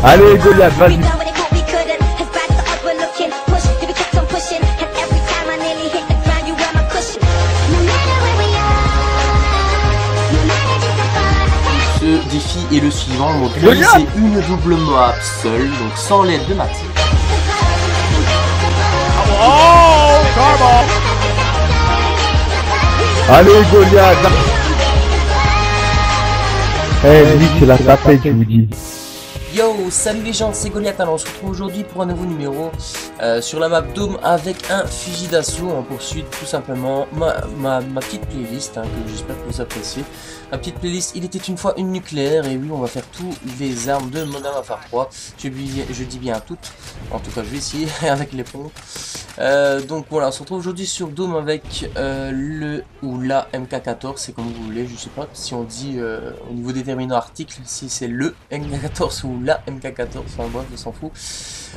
Allez Goliath, vas-y. Ce défi est le suivant, donc réaliser une double map seule, donc sans l'aide de ma team. Allez Goliath. Eh lui c'est la tapette je vous dis. Yo, salut les gens, c'est Goliath. Alors on se retrouve aujourd'hui pour un nouveau numéro sur la map Dome avec un fusil d'assaut. On poursuit tout simplement ma petite playlist que j'espère que vous appréciez. Ma petite playlist, il était une fois une nucléaire. Et oui, on va faire toutes les armes de Modern Warfare 3. Je dis bien toutes, en tout cas je vais essayer avec les pompes. Donc voilà, on se retrouve aujourd'hui sur Dome avec le ou la MK14, c'est comme vous voulez, je sais pas si on dit au niveau déterminant article, si c'est le MK14 ou la MK14, enfin bref, je s'en fout.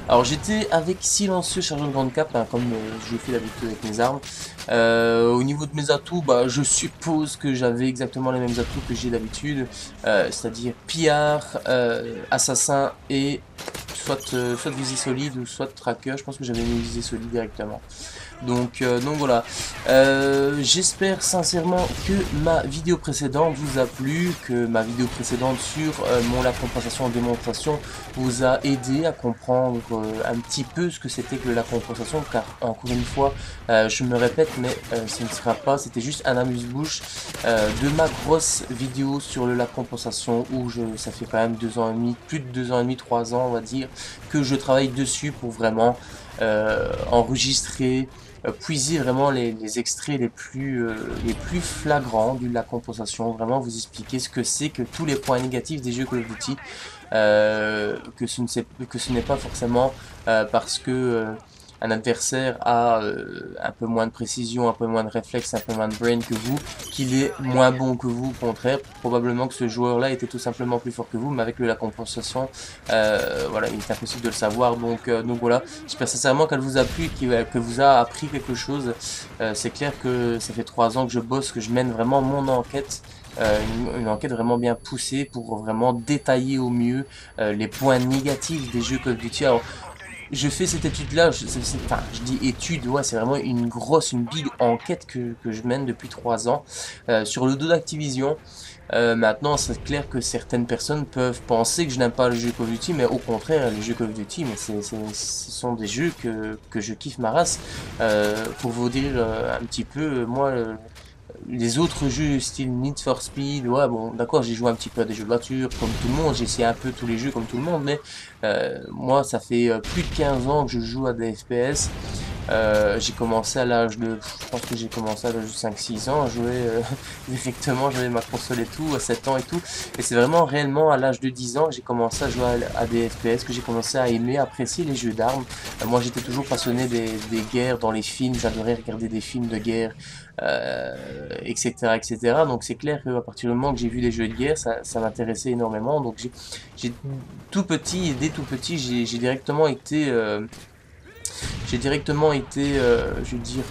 Alors j'étais avec silencieux chargeur de grande cap, comme je fais d'habitude avec mes armes. Au niveau de mes atouts, bah, je suppose que j'avais exactement les mêmes atouts que j'ai d'habitude, c'est-à-dire pillard, assassin et soit visée solide ou soit tracker. Je pense que j'avais mis visée solide directement. Donc voilà, j'espère sincèrement que ma vidéo précédente vous a plu, que ma vidéo précédente sur la compensation en démonstration vous a aidé à comprendre un petit peu ce que c'était que la compensation, car encore une fois, je me répète, mais ce ne sera pas, c'était juste un amuse-bouche de ma grosse vidéo sur le lac compensation où ça fait quand même 2 ans et demi, plus de 2 ans et demi, 3 ans on va dire, que je travaille dessus pour vraiment enregistrer, puiser vraiment les extraits les plus flagrants de la compensation, vraiment vous expliquer ce que c'est que tous les points négatifs des jeux Call of Duty, que ce n'est pas forcément parce que un adversaire a un peu moins de précision, un peu moins de réflexe, un peu moins de brain que vous, qu'il est moins bon que vous. Au contraire, probablement que ce joueur-là était tout simplement plus fort que vous, mais avec la compensation, voilà, il est impossible de le savoir. Donc voilà, j'espère sincèrement qu'elle vous a plu, que vous a appris quelque chose. C'est clair que ça fait 3 ans que je bosse, que je mène vraiment mon enquête. Une enquête vraiment bien poussée pour vraiment détailler au mieux les points négatifs des jeux Call of Duty. Alors, je fais cette étude-là, enfin, je dis étude, ouais, c'est vraiment une big enquête que je mène depuis 3 ans sur le dos d'Activision. Maintenant, c'est clair que certaines personnes peuvent penser que je n'aime pas le jeu Call of Duty, mais au contraire, les jeux Call of Duty, mais ce sont des jeux que je kiffe ma race. Pour vous dire un petit peu, moi, les autres jeux style Need for Speed, ouais bon d'accord, j'ai joué un petit peu à des jeux de voiture comme tout le monde, j'ai essayé un peu tous les jeux comme tout le monde, mais moi ça fait plus de 15 ans que je joue à des FPS. J'ai commencé à l'âge de, je pense que j'ai commencé à l'âge de 5-6 ans à jouer directement, j'avais ma console et tout, à 7 ans et tout, et c'est vraiment réellement à l'âge de 10 ans que j'ai commencé à jouer à des FPS, que j'ai commencé à aimer, apprécier les jeux d'armes. Moi j'étais toujours passionné des guerres dans les films, j'adorais regarder des films de guerre, etc., etc. Donc c'est clair qu'à partir du moment que j'ai vu les jeux de guerre, ça m'intéressait énormément. Donc j'ai tout petit, et dès tout petit, j'ai directement été, je veux dire,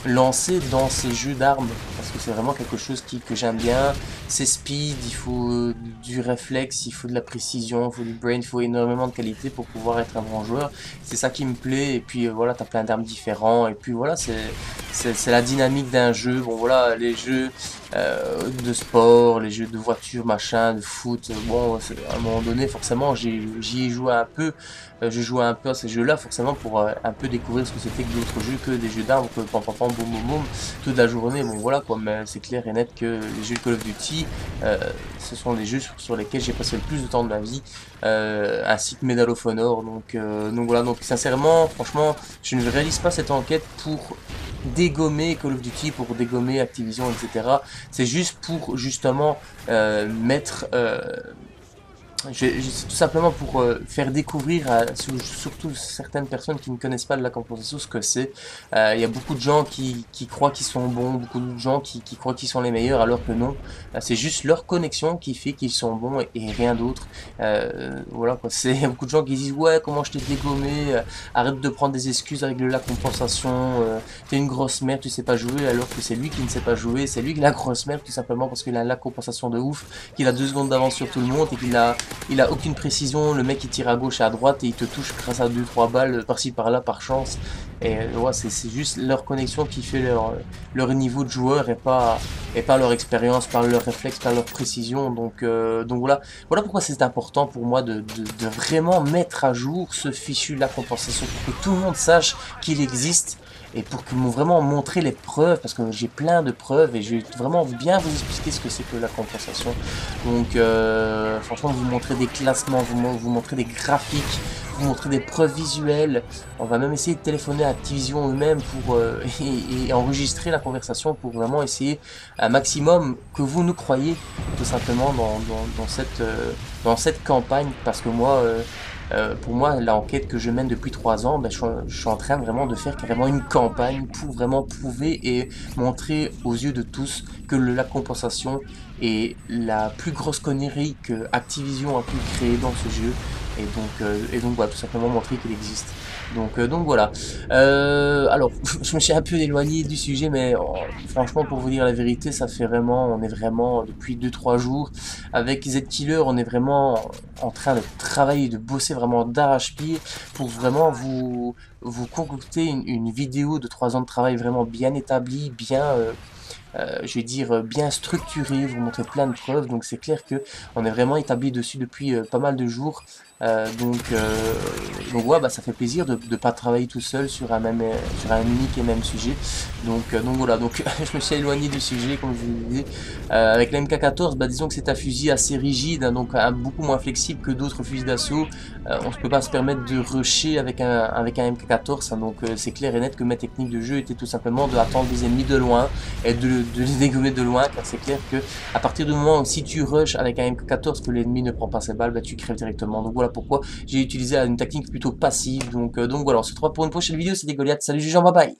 lancé dans ces jeux d'armes, parce que c'est vraiment quelque chose que j'aime bien. C'est speed, il faut du réflexe, il faut de la précision, il faut du brain, il faut énormément de qualité pour pouvoir être un bon joueur. C'est ça qui me plaît, et puis voilà, t'as plein d'armes différents, et puis voilà, c'est la dynamique d'un jeu. Bon voilà, les jeux de sport, les jeux de voiture, machin, de foot, bon, à un moment donné, forcément, j'y ai joué un peu, je jouais un peu à ces jeux-là, forcément, pour un peu découvrir ce que c'était que d'autres jeux, que des jeux d'armes, que pam pam pam, boum boum boum, toute la journée, bon voilà quoi, mais c'est clair et net que les jeux de Call of Duty, ce sont les jeux sur lesquels j'ai passé le plus de temps de ma vie, ainsi que Medal of Honor, donc voilà, donc sincèrement, franchement, je ne réalise pas cette enquête pour dégommer Call of Duty, pour dégommer Activision, etc. C'est juste pour justement mettre c'est tout simplement pour faire découvrir à surtout certaines personnes qui ne connaissent pas de la compensation ce que c'est. Il y a beaucoup de gens qui croient qu'ils sont bons, beaucoup de gens qui croient qu'ils sont les meilleurs alors que non. C'est juste leur connexion qui fait qu'ils sont bons et rien d'autre. Voilà quoi. Il y a beaucoup de gens qui disent ouais comment je t'ai dégommé, arrête de prendre des excuses avec de la compensation, t'es une grosse merde, tu sais pas jouer, alors que c'est lui qui ne sait pas jouer, c'est lui qui est la grosse merde tout simplement parce qu'il a la compensation de ouf, qu'il a 2 secondes d'avance sur tout le monde et qu'il a il a aucune précision, le mec il tire à gauche et à droite et il te touche grâce à 2-3 balles par-ci par-là par chance. Et ouais, c'est juste leur connexion qui fait leur niveau de joueur et pas leur expérience, par leur réflexe, par leur précision. Donc voilà, voilà pourquoi c'est important pour moi de vraiment mettre à jour ce fichu de la compensation pour que tout le monde sache qu'il existe et pour que vraiment montrer les preuves, parce que j'ai plein de preuves et je vais vraiment bien vous expliquer ce que c'est que la compensation. Donc franchement, vous montrer des classements, vous montrer des graphiques, vous montrer des preuves visuelles. On va même essayer de téléphoner à Activision eux-mêmes pour et enregistrer la conversation pour vraiment essayer un maximum que vous nous croyez tout simplement dans cette campagne, parce que moi pour moi, l'enquête que je mène depuis 3 ans, ben, je suis en train vraiment de faire carrément une campagne pour vraiment prouver et montrer aux yeux de tous que la compensation est la plus grosse connerie que Activision a pu créer dans ce jeu. Et donc voilà, tout simplement montrer qu'il existe. Donc voilà. Alors, je me suis un peu éloigné du sujet, mais franchement, pour vous dire la vérité, ça fait vraiment, on est vraiment, depuis 2-3 jours, avec Z-Killer, on est vraiment en train de travailler, de bosser vraiment d'arrache-pied pour vraiment vous concocter une vidéo de 3 ans de travail vraiment bien établie, bien je vais dire bien structuré, vous montrer plein de preuves, donc c'est clair que on est vraiment établi dessus depuis pas mal de jours, donc ouais, bah, ça fait plaisir de ne pas travailler tout seul sur un unique et même sujet, donc voilà, donc je me suis éloigné du sujet comme je vous le disais. Avec la MK14, bah, disons que c'est un fusil assez rigide, hein, donc beaucoup moins flexible que d'autres fusils d'assaut. On ne peut pas se permettre de rusher avec un MK14, hein, donc c'est clair et net que ma technique de jeu était tout simplement d'attendre les ennemis de loin et de les dégommer de loin, car c'est clair que à partir du moment où si tu rushes avec un MK14 que l'ennemi ne prend pas ses balles, bah, tu crèves directement. Donc voilà pourquoi j'ai utilisé une technique plutôt passive. Donc voilà, on se retrouve pour une prochaine vidéo, c'était Goliath. Salut Jean, bye bye.